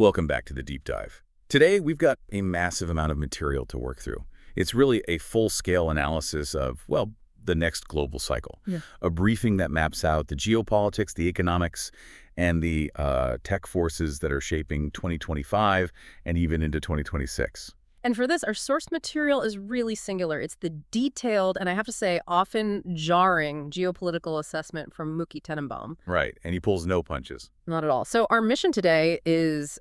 Welcome back to the Deep Dive. Today, we've got a massive amount of material to work through. It's really a full-scale analysis of, well, the next global cycle. Yeah. A briefing that maps out the geopolitics, the economics, and the tech forces that are shaping 2025 and even into 2026. And for this, our source material is really singular. It's the detailed, and I have to say, often jarring geopolitical assessment from Mookie Tenenbaum. Right, and he pulls no punches. Not at all. So our mission today is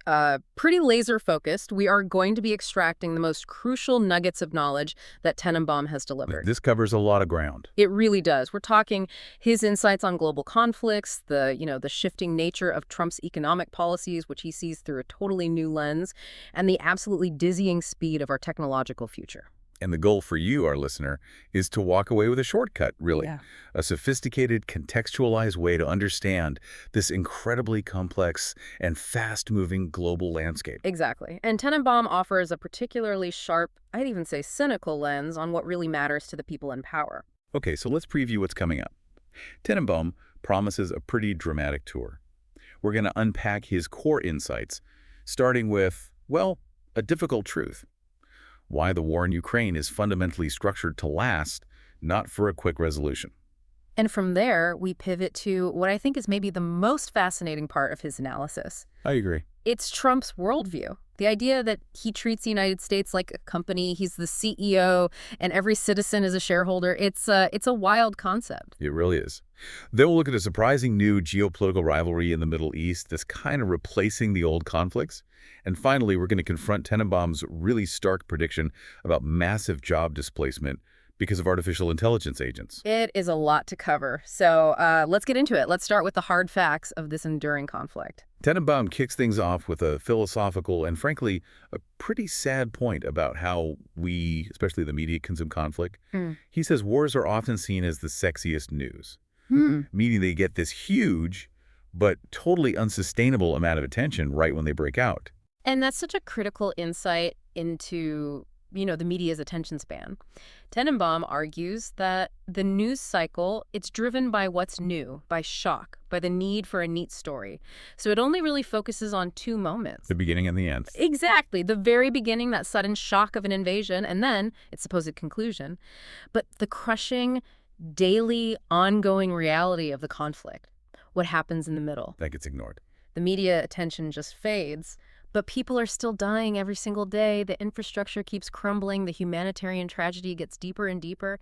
pretty laser-focused. We are going to be extracting the most crucial nuggets of knowledge that Tenenbaum has delivered. This covers a lot of ground. It really does. We're talking his insights on global conflicts, the shifting nature of Trump's economic policies, which he sees through a totally new lens, and the absolutely dizzying speed of our technological future. And the goal for you, our listener, is to walk away with a shortcut, really. Yeah. A sophisticated, contextualized way to understand this incredibly complex and fast-moving global landscape. Exactly. And Tenenbaum offers a particularly sharp, I'd even say cynical lens on what really matters to the people in power. Okay, so let's preview what's coming up. Tenenbaum promises a pretty dramatic tour. We're going to unpack his core insights, starting with, well, a difficult truth. Why the war in Ukraine is fundamentally structured to last, not for a quick resolution. And from there, we pivot to what I think is maybe the most fascinating part of his analysis. I agree. It's Trump's worldview. The idea that he treats the United States like a company, he's the CEO, and every citizen is a shareholder, it's a wild concept. It really is. Then we'll look at a surprising new geopolitical rivalry in the Middle East that's kind of replacing the old conflicts. And finally, we're going to confront Tenenbaum's really stark prediction about massive job displacement because of artificial intelligence agents. It is a lot to cover. So let's get into it. Let's start with the hard facts of this enduring conflict. Tenenbaum kicks things off with a philosophical and, frankly, a pretty sad point about how we, especially the media, consume conflict. He says wars are often seen as the sexiest news, meaning they get this huge but totally unsustainable amount of attention right when they break out. And that's such a critical insight into, the media's attention span. Tenenbaum argues that the news cycle, it's driven by what's new, by shock, by the need for a neat story. So it only really focuses on two moments. The beginning and the end. Exactly. The very beginning, that sudden shock of an invasion, and then its supposed conclusion. But the crushing, daily, ongoing reality of the conflict, what happens in the middle. That gets ignored. The media attention just fades. But people are still dying every single day. The infrastructure keeps crumbling. The humanitarian tragedy gets deeper and deeper.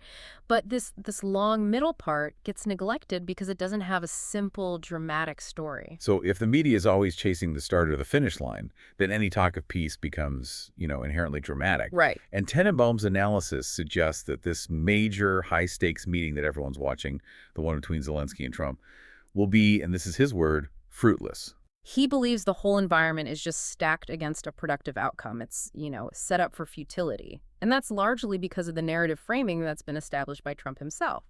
But this long middle part gets neglected because it doesn't have a simple, dramatic story. So if the media is always chasing the start or the finish line, then any talk of peace becomes, inherently dramatic. Right. And Tenenbaum's analysis suggests that this major high-stakes meeting that everyone's watching, the one between Zelensky and Trump, will be, and this is his word, fruitless. He believes the whole environment is just stacked against a productive outcome. It's, set up for futility. And that's largely because of the narrative framing that's been established by Trump himself.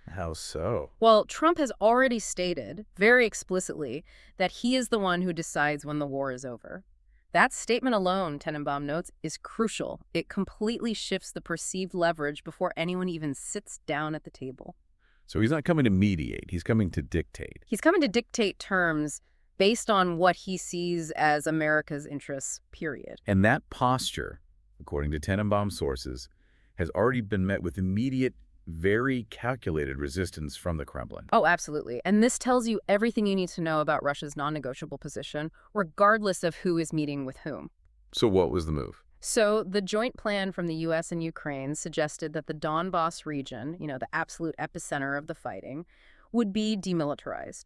How so? Well, Trump has already stated, very explicitly, that he is the one who decides when the war is over. That statement alone, Tenenbaum notes, is crucial. It completely shifts the perceived leverage before anyone even sits down at the table. So he's not coming to mediate. He's coming to dictate. He's coming to dictate terms based on what he sees as America's interests, period. And that posture, according to Tenenbaum sources, has already been met with immediate, very calculated resistance from the Kremlin. Oh, absolutely. And this tells you everything you need to know about Russia's non-negotiable position, regardless of who is meeting with whom. So what was the move? So the joint plan from the U.S. and Ukraine suggested that the Donbas region, the absolute epicenter of the fighting, would be demilitarized.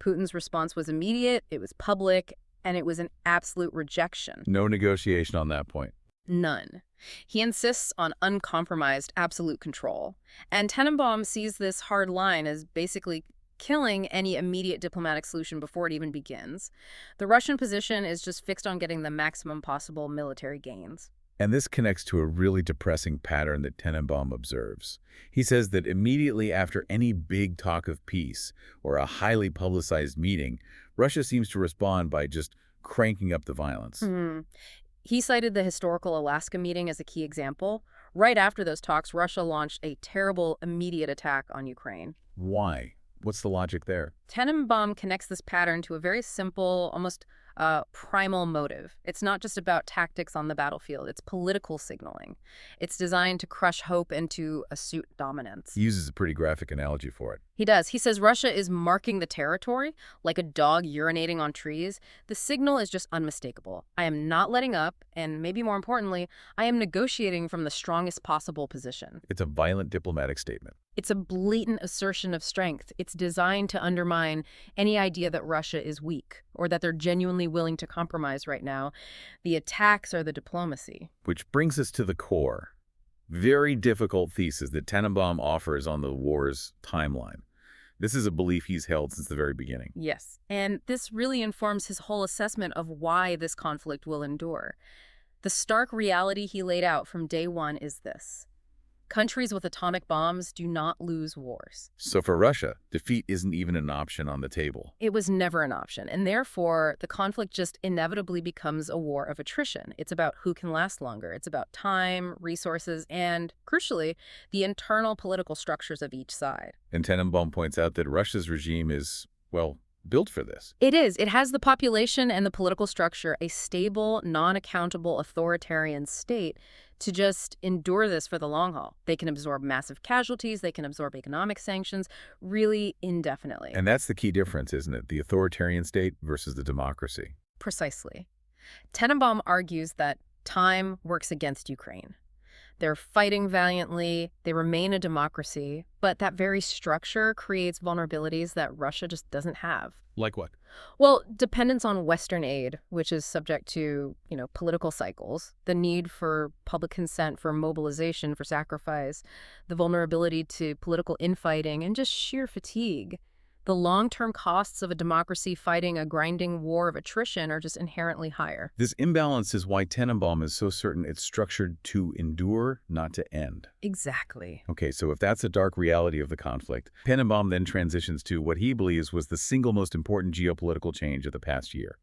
Putin's response was immediate, it was public, and it was an absolute rejection. No negotiation on that point. None. He insists on uncompromised absolute control. And Tenenbaum sees this hard line as basically killing any immediate diplomatic solution before it even begins. The Russian position is just fixed on getting the maximum possible military gains. And this connects to a really depressing pattern that Tenenbaum observes. He says that immediately after any big talk of peace or a highly publicized meeting, Russia seems to respond by just cranking up the violence. He cited the historical Alaska meeting as a key example. Right after those talks, Russia launched a terrible, immediate attack on Ukraine. Why? What's the logic there? Tenenbaum connects this pattern to a very simple, almost primal motive. It's not just about tactics on the battlefield. It's political signaling. It's designed to crush hope and to assert dominance. He uses a pretty graphic analogy for it. He does. He says Russia is marking the territory like a dog urinating on trees. The signal is just unmistakable. I am not letting up, and maybe more importantly, I am negotiating from the strongest possible position. It's a violent diplomatic statement. It's a blatant assertion of strength. It's designed to undermine any idea that Russia is weak or that they're genuinely willing to compromise right now. The attacks are the diplomacy. Which brings us to the core. Very difficult thesis that Tenenbaum offers on the war's timeline. This is a belief he's held since the very beginning. Yes, and this really informs his whole assessment of why this conflict will endure. The stark reality he laid out from day one is this: countries with atomic bombs do not lose wars. So for Russia, defeat isn't even an option on the table. It was never an option, and therefore the conflict just inevitably becomes a war of attrition. It's about who can last longer. It's about time, resources, and, crucially, the internal political structures of each side. And Tenenbaum points out that Russia's regime is, well, built for this. It is. It has the population and the political structure, a stable, non-accountable authoritarian state, to just endure this for the long haul. They can absorb massive casualties, they can absorb economic sanctions, really indefinitely. And that's the key difference, isn't it? The authoritarian state versus the democracy. Precisely. Tenenbaum argues that time works against Ukraine. They're fighting valiantly, they remain a democracy, but that very structure creates vulnerabilities that Russia just doesn't have. Like what? Well, dependence on Western aid, which is subject to, political cycles, the need for public consent, for mobilization, for sacrifice, the vulnerability to political infighting, and just sheer fatigue. The long-term costs of a democracy fighting a grinding war of attrition are just inherently higher. This imbalance is why Tenenbaum is so certain it's structured to endure, not to end. Exactly. Okay, so if that's a dark reality of the conflict, Tenenbaum then transitions to what he believes was the single most important geopolitical change of the past year.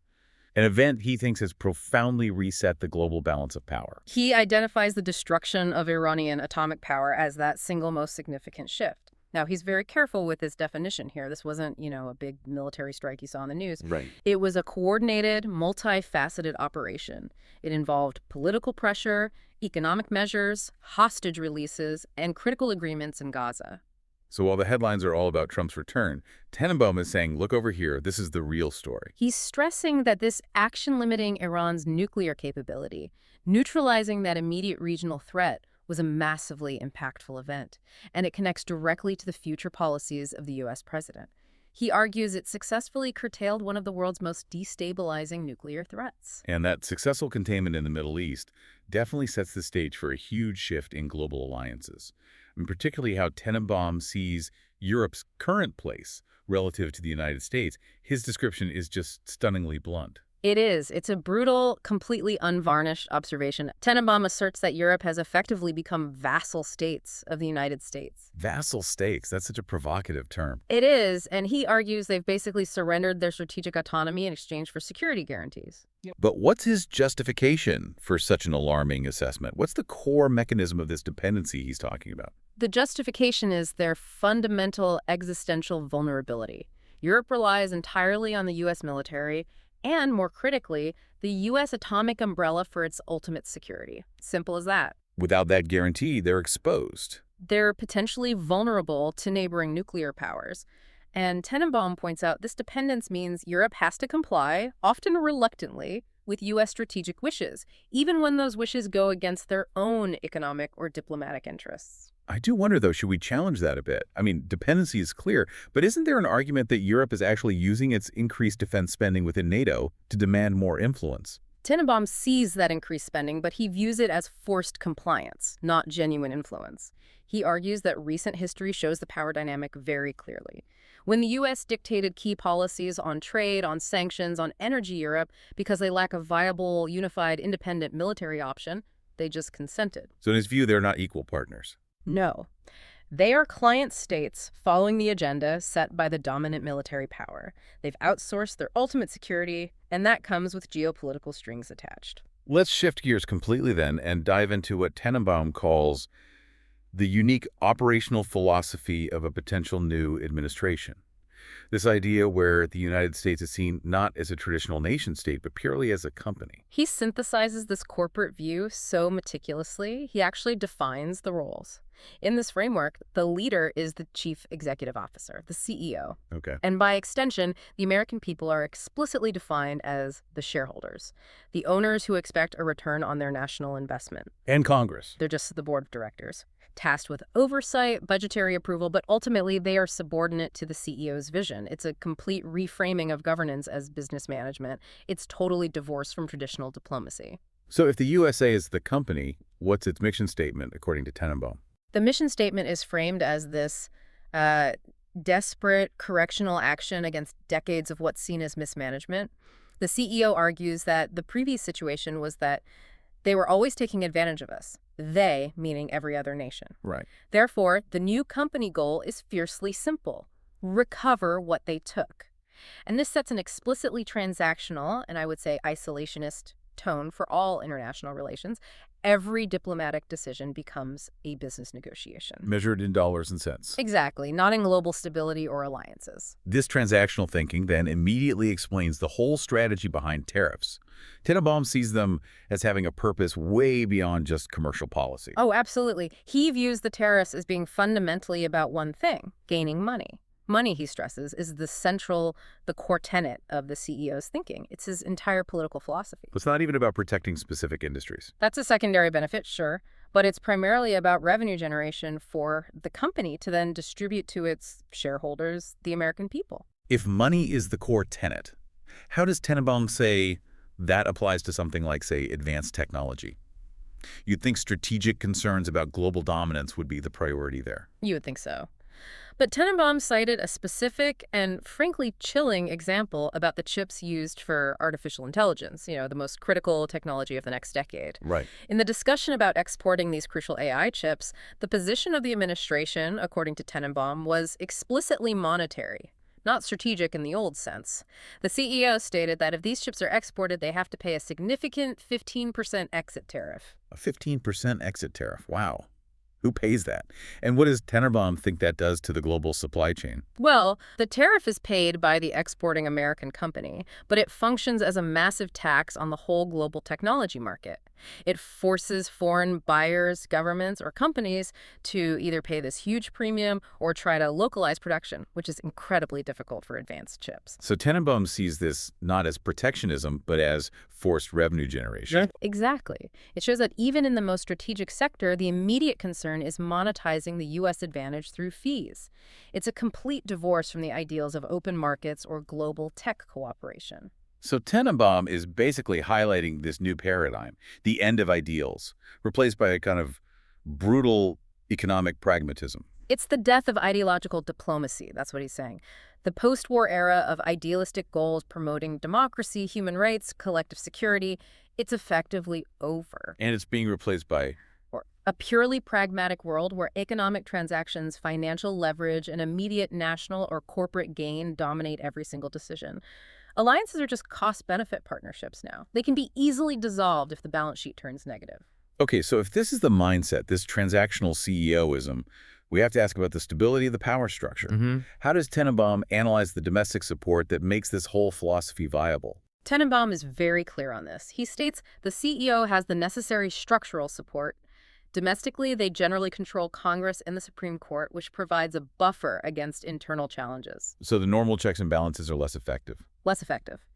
An event he thinks has profoundly reset the global balance of power. He identifies the destruction of Iranian atomic power as that single most significant shift. Now, he's very careful with his definition here. This wasn't, a big military strike you saw in the news. Right. It was a coordinated, multifaceted operation. It involved political pressure, economic measures, hostage releases, and critical agreements in Gaza. So while the headlines are all about Trump's return, Tenenbaum is saying, look over here, this is the real story. He's stressing that this action limiting Iran's nuclear capability, neutralizing that immediate regional threat, was a massively impactful event, and it connects directly to the future policies of the U.S. president. He argues it successfully curtailed one of the world's most destabilizing nuclear threats. And that successful containment in the Middle East definitely sets the stage for a huge shift in global alliances, and particularly how Tenenbaum sees Europe's current place relative to the United States. His description is just stunningly blunt. It is. It's a brutal, completely unvarnished observation. Tenenbaum asserts that Europe has effectively become vassal states of the United States. Vassal states, that's such a provocative term. It is, and he argues they've basically surrendered their strategic autonomy in exchange for security guarantees. But what's his justification for such an alarming assessment? What's the core mechanism of this dependency he's talking about? The justification is their fundamental existential vulnerability. Europe relies entirely on the U.S. military, and, more critically, the U.S. atomic umbrella for its ultimate security. Simple as that. Without that guarantee, they're exposed. They're potentially vulnerable to neighboring nuclear powers. And Tenenbaum points out this dependence means Europe has to comply, often reluctantly, with U.S. strategic wishes, even when those wishes go against their own economic or diplomatic interests. I do wonder, though, should we challenge that a bit? I mean, dependency is clear, but isn't there an argument that Europe is actually using its increased defense spending within NATO to demand more influence? Tenenbaum sees that increased spending, but he views it as forced compliance, not genuine influence. He argues that recent history shows the power dynamic very clearly. When the U.S. dictated key policies on trade, on sanctions, on energy Europe, because they lack a viable, unified, independent military option, they just consented. So in his view, they're not equal partners. No. They are client states following the agenda set by the dominant military power. They've outsourced their ultimate security, and that comes with geopolitical strings attached. Let's shift gears completely then and dive into what Tenenbaum calls the unique operational philosophy of a potential new administration. This idea where the United States is seen not as a traditional nation state, but purely as a company. He synthesizes this corporate view so meticulously, he actually defines the roles. In this framework, the leader is the chief executive officer, the CEO. Okay. And by extension, the American people are explicitly defined as the shareholders, the owners who expect a return on their national investment. And Congress. They're just the board of directors, tasked with oversight, budgetary approval, but ultimately they are subordinate to the CEO's vision. It's a complete reframing of governance as business management. It's totally divorced from traditional diplomacy. So if the USA is the company, what's its mission statement, according to Tenenbaum? The mission statement is framed as this desperate correctional action against decades of what's seen as mismanagement. The CEO argues that the previous situation was that they were always taking advantage of us. They, meaning every other nation. Right. Therefore, the new company goal is fiercely simple: recover what they took. And this sets an explicitly transactional, and I would say isolationist, tone for all international relations. Every diplomatic decision becomes a business negotiation. Measured in dollars and cents. Exactly, not in global stability or alliances. This transactional thinking then immediately explains the whole strategy behind tariffs. Tenenbaum sees them as having a purpose way beyond just commercial policy. Oh, absolutely. He views the tariffs as being fundamentally about one thing: gaining money. Money, he stresses, is the core tenet of the CEO's thinking. It's his entire political philosophy. It's not even about protecting specific industries. That's a secondary benefit, sure, but it's primarily about revenue generation for the company to then distribute to its shareholders, the American people. If money is the core tenet, how does Tenenbaum say that applies to something like, say, advanced technology? You'd think strategic concerns about global dominance would be the priority there. You would think so. But Tenenbaum cited a specific and frankly chilling example about the chips used for artificial intelligence, the most critical technology of the next decade. Right. In the discussion about exporting these crucial AI chips, the position of the administration, according to Tenenbaum, was explicitly monetary, not strategic in the old sense. The CEO stated that if these chips are exported, they have to pay a significant 15% exit tariff. A 15% exit tariff. Wow. Who pays that? And what does Tenenbaum think that does to the global supply chain? Well, the tariff is paid by the exporting American company, but it functions as a massive tax on the whole global technology market. It forces foreign buyers, governments, or companies to either pay this huge premium or try to localize production, which is incredibly difficult for advanced chips. So Tenenbaum sees this not as protectionism, but as forced revenue generation. Yeah. Exactly. It shows that even in the most strategic sector, the immediate concern is monetizing the U.S. advantage through fees. It's a complete divorce from the ideals of open markets or global tech cooperation. So Tenenbaum is basically highlighting this new paradigm, the end of ideals, replaced by a kind of brutal economic pragmatism. It's the death of ideological diplomacy, that's what he's saying. The post-war era of idealistic goals promoting democracy, human rights, collective security, it's effectively over. And it's being replaced by Or a purely pragmatic world where economic transactions, financial leverage, and immediate national or corporate gain dominate every single decision. Alliances are just cost-benefit partnerships now. They can be easily dissolved if the balance sheet turns negative. Okay, so if this is the mindset, this transactional CEOism, we have to ask about the stability of the power structure. How does Tenenbaum analyze the domestic support that makes this whole philosophy viable? Tenenbaum is very clear on this. He states the CEO has the necessary structural support. Domestically, they generally control Congress and the Supreme Court, which provides a buffer against internal challenges. So the normal checks and balances are less effective. Less effective.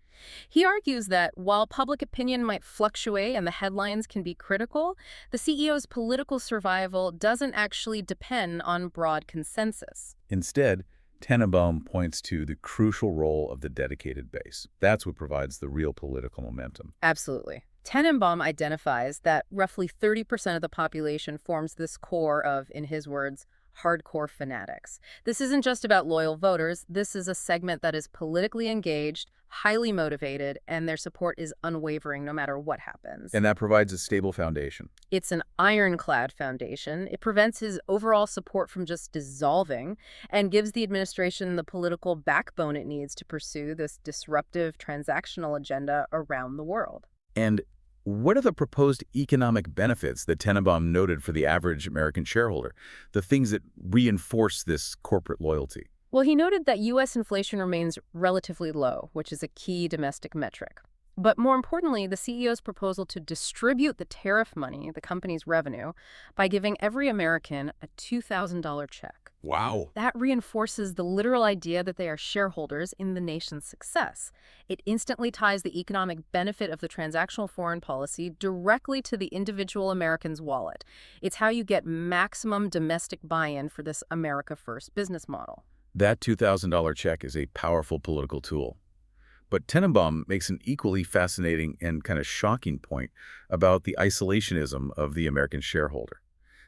He argues that while public opinion might fluctuate and the headlines can be critical, the CEO's political survival doesn't actually depend on broad consensus. Instead, Tenenbaum points to the crucial role of the dedicated base. That's what provides the real political momentum. Absolutely. Tenenbaum identifies that roughly 30% of the population forms this core of, in his words, hardcore fanatics. This isn't just about loyal voters. This is a segment that is politically engaged, highly motivated, and their support is unwavering no matter what happens. And that provides a stable foundation. It's an ironclad foundation. It prevents his overall support from just dissolving and gives the administration the political backbone it needs to pursue this disruptive transactional agenda around the world. And what are the proposed economic benefits that Tenenbaum noted for the average American shareholder, the things that reinforce this corporate loyalty? Well, he noted that U.S. inflation remains relatively low, which is a key domestic metric. But more importantly, the CEO's proposal to distribute the tariff money, the company's revenue, by giving every American a $2,000 check. Wow. That reinforces the literal idea that they are shareholders in the nation's success. It instantly ties the economic benefit of the transactional foreign policy directly to the individual American's wallet. It's how you get maximum domestic buy-in for this America First business model. That $2,000 check is a powerful political tool. But Tenenbaum makes an equally fascinating and kind of shocking point about the isolationism of the American shareholder.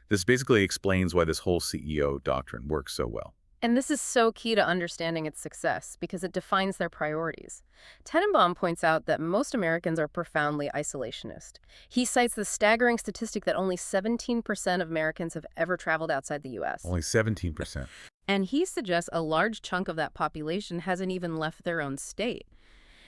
This basically explains why this whole CEO doctrine works so well. And this is so key to understanding its success because it defines their priorities. Tenenbaum points out that most Americans are profoundly isolationist. He cites the staggering statistic that only 17% of Americans have ever traveled outside the U.S. Only 17%. And he suggests a large chunk of that population hasn't even left their own state.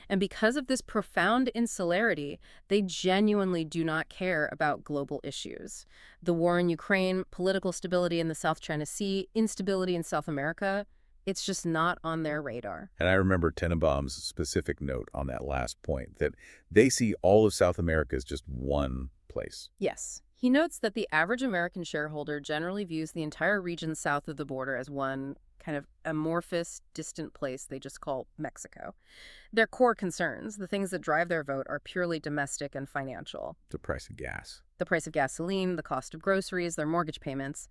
And because of this profound insularity, they genuinely do not care about global issues. The war in Ukraine, political stability in the South China Sea, instability in South America, it's just not on their radar. And I remember Tenenbaum's specific note on that last point, that they see all of South America as just one place. Yes. He notes that the average American shareholder generally views the entire region south of the border as one kind of amorphous, distant place they just call Mexico. Their core concerns, the things that drive their vote, are purely domestic and financial. The price of gas. The price of gasoline, the cost of groceries, their mortgage payments.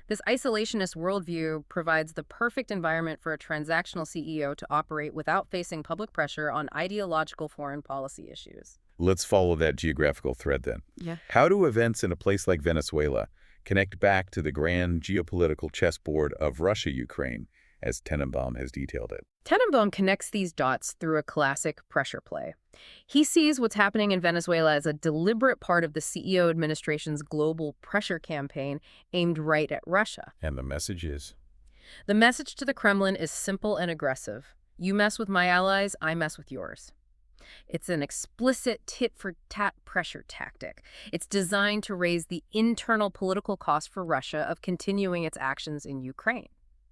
This isolationist worldview provides the perfect environment for a transactional CEO to operate without facing public pressure on ideological foreign policy issues. Let's follow that geographical thread then. Yeah. How do events in a place like Venezuela connect back to the grand geopolitical chessboard of Russia-Ukraine, as Tenenbaum has detailed it? Tenenbaum connects these dots through a classic pressure play. He sees what's happening in Venezuela as a deliberate part of the CEO administration's global pressure campaign aimed right at Russia. And the message is? The message to the Kremlin is simple and aggressive. You mess with my allies, I mess with yours. It's an explicit tit-for-tat pressure tactic. It's designed to raise the internal political cost for Russia of continuing its actions in Ukraine.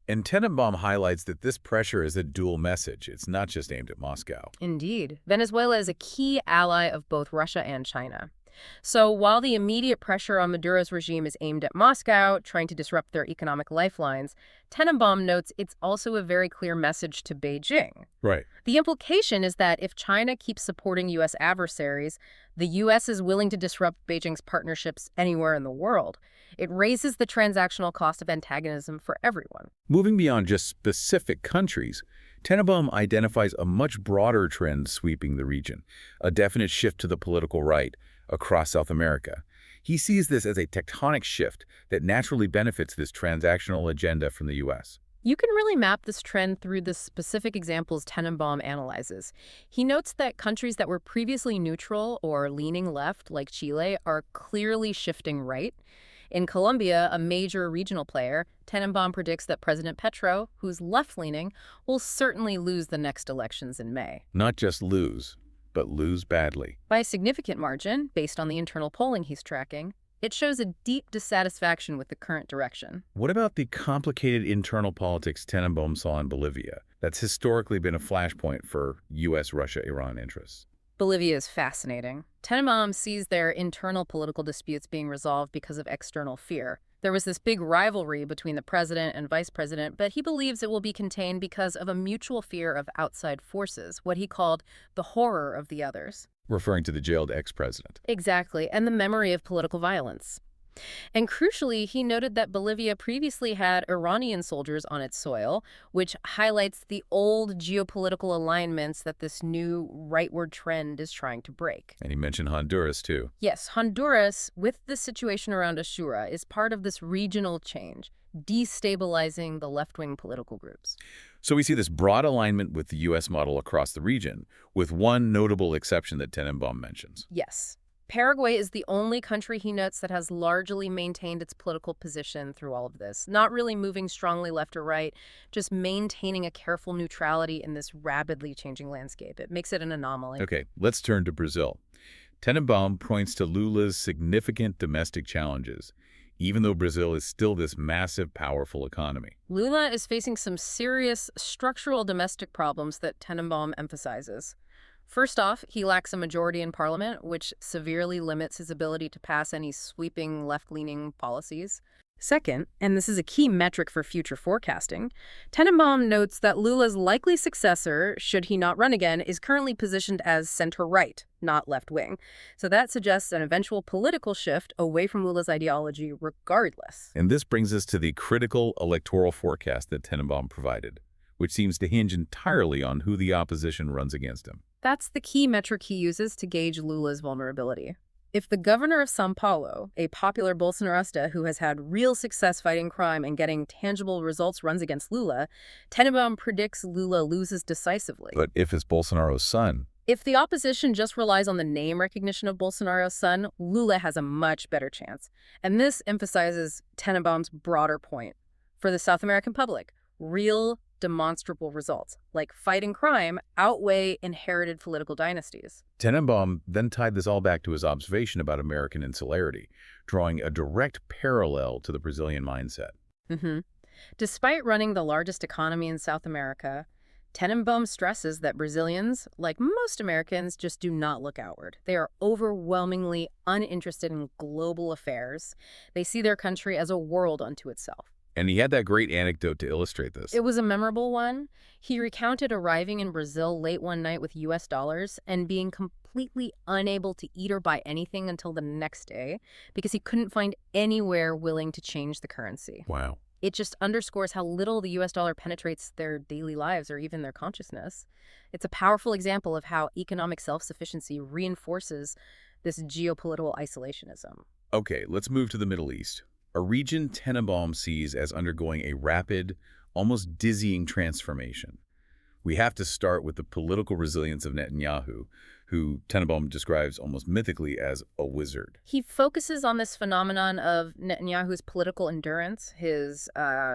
And Tenenbaum highlights that this pressure is a dual message. It's not just aimed at Moscow. Indeed. Venezuela is a key ally of both Russia and China. So while the immediate pressure on Maduro's regime is aimed at Moscow, trying to disrupt their economic lifelines, Tenenbaum notes it's also a very clear message to Beijing. Right. The implication is that if China keeps supporting U.S. adversaries, the U.S. is willing to disrupt Beijing's partnerships anywhere in the world. It raises the transactional cost of antagonism for everyone. Moving beyond just specific countries, Tenenbaum identifies a much broader trend sweeping the region, a definite shift to the political right across South America. He sees this as a tectonic shift that naturally benefits this transactional agenda from the U.S. You can really map this trend through the specific examples Tenenbaum analyzes. He notes that countries that were previously neutral or leaning left, like Chile, are clearly shifting right. In Colombia, a major regional player, Tenenbaum predicts that President Petro, who's left-leaning, will certainly lose the next elections in May. Not just lose, but lose badly. By a significant margin, based on the internal polling he's tracking, it shows a deep dissatisfaction with the current direction. What about the complicated internal politics Tenenbaum saw in Bolivia? That's historically been a flashpoint for U.S., Russia, Iran interests. Bolivia is fascinating. Tenenbaum sees their internal political disputes being resolved because of external fear. There was this big rivalry between the president and vice president, but he believes it will be contained because of a mutual fear of outside forces, what he called the horror of the others. Referring to the jailed ex-president. Exactly, and the memory of political violence. And crucially, he noted that Bolivia previously had Iranian soldiers on its soil, which highlights the old geopolitical alignments that this new rightward trend is trying to break. And he mentioned Honduras, too. Yes, Honduras, with the situation around Ashura, is part of this regional change, destabilizing the left-wing political groups. So we see this broad alignment with the U.S. model across the region, with one notable exception that Tenenbaum mentions. Yes. Paraguay is the only country he notes that has largely maintained its political position through all of this, not really moving strongly left or right, just maintaining a careful neutrality in this rapidly changing landscape. It makes it an anomaly. Okay, let's turn to Brazil. Tenenbaum points to Lula's significant domestic challenges. even though Brazil is still this massive, powerful economy. Lula is facing some serious structural domestic problems that Tenenbaum emphasizes. First off, he lacks a majority in parliament, which severely limits his ability to pass any sweeping left-leaning policies. Second, and this is a key metric for future forecasting, Tenenbaum notes that Lula's likely successor, should he not run again, is currently positioned as center-right, not left-wing. So that suggests an eventual political shift away from Lula's ideology regardless. And this brings us to the critical electoral forecast that Tenenbaum provided, which seems to hinge entirely on who the opposition runs against him. That's the key metric he uses to gauge Lula's vulnerability. If the governor of São Paulo, a popular Bolsonarista who has had real success fighting crime and getting tangible results, runs against Lula, Tenenbaum predicts Lula loses decisively. But if it's Bolsonaro's son? If the opposition just relies on the name recognition of Bolsonaro's son, Lula has a much better chance. And this emphasizes Tenenbaum's broader point. For the South American public, real, demonstrable results, like fighting crime, outweigh inherited political dynasties. Tenenbaum then tied this all back to his observation about American insularity, drawing a direct parallel to the Brazilian mindset. Despite running the largest economy in South America, Tenenbaum stresses that Brazilians, like most Americans, just do not look outward. They are overwhelmingly uninterested in global affairs. They see their country as a world unto itself. And he had that great anecdote to illustrate this. It was a memorable one. He recounted arriving in Brazil late one night with US dollars and being completely unable to eat or buy anything until the next day because he couldn't find anywhere willing to change the currency. Wow. It just underscores how little the US dollar penetrates their daily lives or even their consciousness. It's a powerful example of how economic self-sufficiency reinforces this geopolitical isolationism. Okay, let's move to the Middle East. A region Tenenbaum sees as undergoing a rapid, almost dizzying transformation. We have to start with the political resilience of Netanyahu, who Tenenbaum describes almost mythically as a wizard. He focuses on this phenomenon of Netanyahu's political endurance, his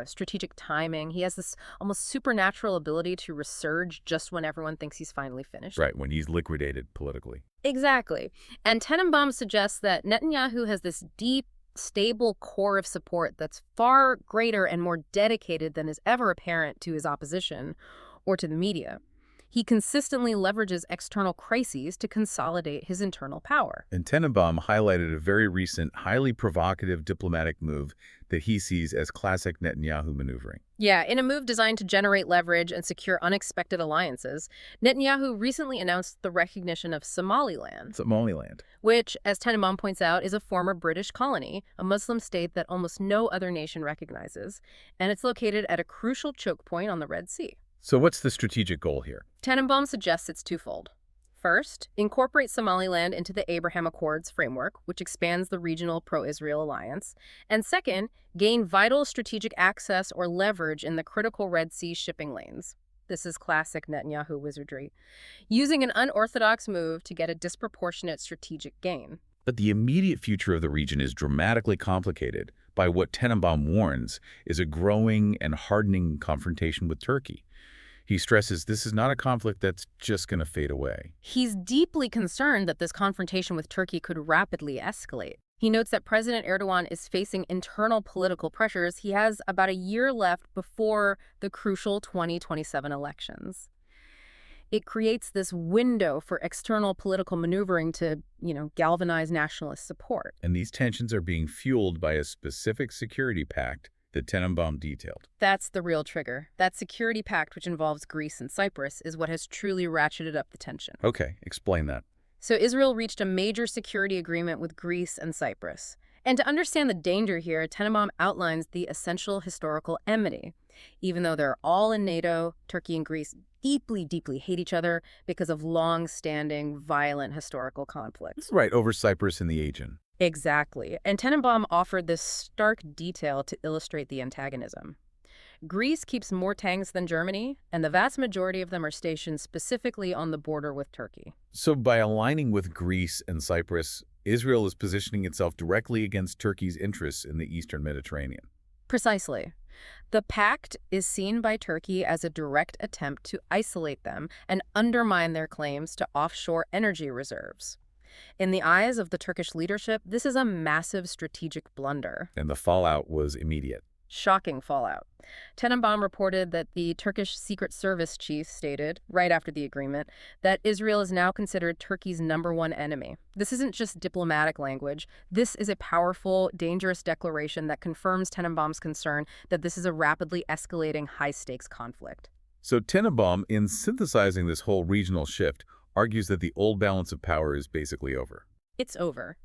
strategic timing. He has this almost supernatural ability to resurge just when everyone thinks he's finally finished. Right, when he's liquidated politically. Exactly. And Tenenbaum suggests that Netanyahu has this deep, stable core of support that's far greater and more dedicated than is ever apparent to his opposition or to the media. He consistently leverages external crises to consolidate his internal power. And Tenenbaum highlighted a very recent, highly provocative diplomatic move that he sees as classic Netanyahu maneuvering. Yeah, in a move designed to generate leverage and secure unexpected alliances, Netanyahu recently announced the recognition of Somaliland. Somaliland. Which, as Tenenbaum points out, is a former British colony, a Muslim state that almost no other nation recognizes, and it's located at a crucial choke point on the Red Sea. So what's the strategic goal here? Tenenbaum suggests it's twofold. First, incorporate Somaliland into the Abraham Accords framework, which expands the regional pro-Israel alliance. And second, gain vital strategic access or leverage in the critical Red Sea shipping lanes. This is classic Netanyahu wizardry, using an unorthodox move to get a disproportionate strategic gain. But the immediate future of the region is dramatically complicated by what Tenenbaum warns is a growing and hardening confrontation with Turkey. He stresses this is not a conflict that's just going to fade away. He's deeply concerned that this confrontation with Turkey could rapidly escalate. He notes that President Erdogan is facing internal political pressures. He has about a year left before the crucial 2027 elections. It creates this window for external political maneuvering to, galvanize nationalist support. And these tensions are being fueled by a specific security pact that Tenenbaum detailed. That's the real trigger. That security pact, which involves Greece and Cyprus, is what has truly ratcheted up the tension. Okay, explain that. So Israel reached a major security agreement with Greece and Cyprus. And to understand the danger here, Tenenbaum outlines the essential historical enmity. Even though they're all in NATO, Turkey and Greece deeply, deeply hate each other because of long-standing, violent historical conflicts. Right, over Cyprus and the Aegean. Exactly. And Tenenbaum offered this stark detail to illustrate the antagonism. Greece keeps more tanks than Germany, and the vast majority of them are stationed specifically on the border with Turkey. So by aligning with Greece and Cyprus, Israel is positioning itself directly against Turkey's interests in the Eastern Mediterranean. Precisely. The pact is seen by Turkey as a direct attempt to isolate them and undermine their claims to offshore energy reserves. In the eyes of the Turkish leadership, this is a massive strategic blunder. And the fallout was immediate. Shocking fallout. Tenenbaum reported that the Turkish Secret Service chief stated, right after the agreement, that Israel is now considered Turkey's #1 enemy. This isn't just diplomatic language. This is a powerful, dangerous declaration that confirms Tenenbaum's concern that this is a rapidly escalating high-stakes conflict. So Tenenbaum, in synthesizing this whole regional shift, argues that the old balance of power is basically over. It's over.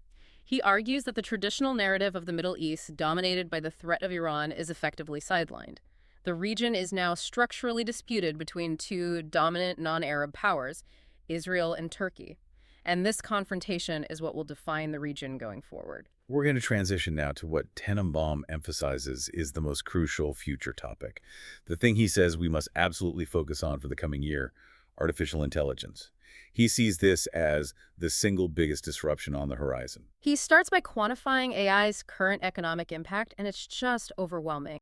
He argues that the traditional narrative of the Middle East, dominated by the threat of Iran, is effectively sidelined. The region is now structurally disputed between two dominant non-Arab powers, Israel and Turkey. And this confrontation is what will define the region going forward. We're going to transition now to what Tenenbaum emphasizes is the most crucial future topic. The thing he says we must absolutely focus on for the coming year, artificial intelligence. He sees this as the single biggest disruption on the horizon. He starts by quantifying AI's current economic impact, and it's just overwhelming.